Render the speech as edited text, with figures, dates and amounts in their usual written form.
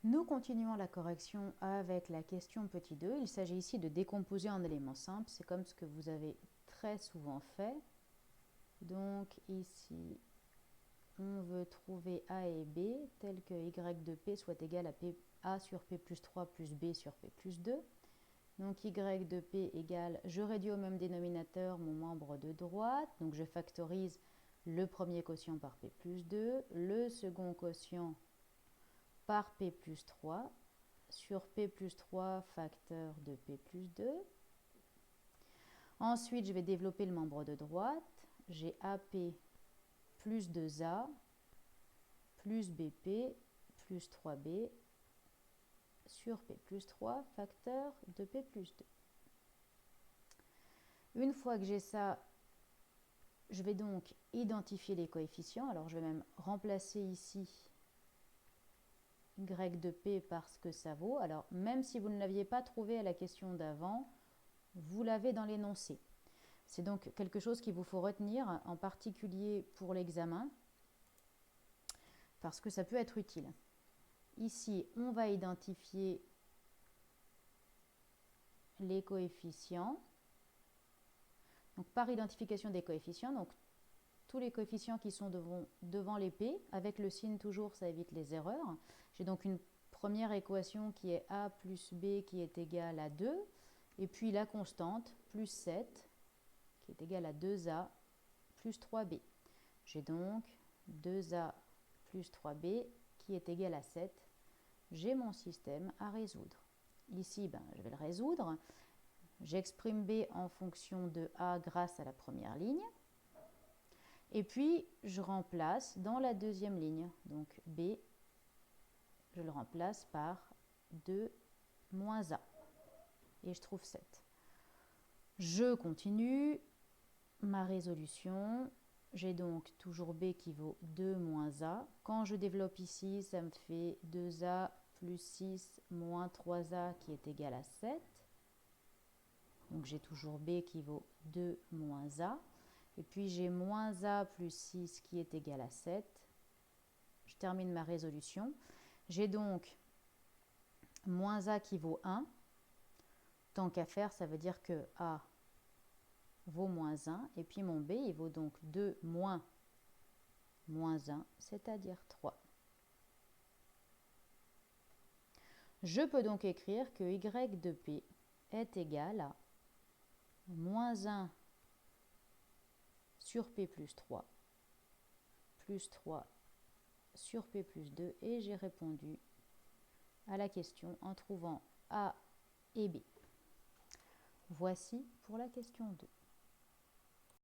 Nous continuons la correction avec la question petit 2. Il s'agit ici de décomposer en éléments simples. C'est comme ce que vous avez très souvent fait. Donc ici, on veut trouver A et B, tel que y de P soit égal à A sur P plus 3 plus B sur P plus 2. Donc y de P égale, je réduis au même dénominateur mon membre de droite. Donc je factorise le premier quotient par P plus 2, le second quotient par P plus 3 sur P plus 3 facteur de P plus 2. Ensuite, je vais développer le membre de droite. J'ai AP plus 2A plus BP plus 3B sur P plus 3 facteur de P plus 2. Une fois que j'ai ça, je vais donc identifier les coefficients. Alors, je vais même remplacer ici y de P par ce que ça vaut. Alors, même si vous ne l'aviez pas trouvé à la question d'avant, vous l'avez dans l'énoncé. C'est donc quelque chose qu'il vous faut retenir, en particulier pour l'examen, parce que ça peut être utile. Ici, on va identifier les coefficients. Donc, par identification des coefficients, donc tous les coefficients qui sont devant les P, avec le signe toujours, ça évite les erreurs. J'ai donc une première équation qui est A plus B qui est égale à 2, et puis la constante, plus 7, qui est égale à 2A plus 3B. J'ai donc 2A plus 3B qui est égal à 7. J'ai mon système à résoudre. Ici, je vais le résoudre. J'exprime B en fonction de A grâce à la première ligne. Et puis, je remplace dans la deuxième ligne. Donc B, je le remplace par 2 moins A. Et je trouve 7. Je continue ma résolution. J'ai donc toujours B qui vaut 2 moins A. Quand je développe ici, ça me fait 2A plus 6 moins 3A qui est égal à 7. Donc j'ai toujours B qui vaut 2 moins A. Et puis j'ai moins A plus 6 qui est égal à 7. Je termine ma résolution. J'ai donc moins A qui vaut 1. Tant qu'à faire, ça veut dire que A vaut moins 1. Et puis mon B, il vaut donc 2 moins 1, c'est-à-dire 3. Je peux donc écrire que y de P est égal à moins 1 sur P plus 3 sur P plus 2, et j'ai répondu à la question en trouvant A et B. Voici pour la question 2.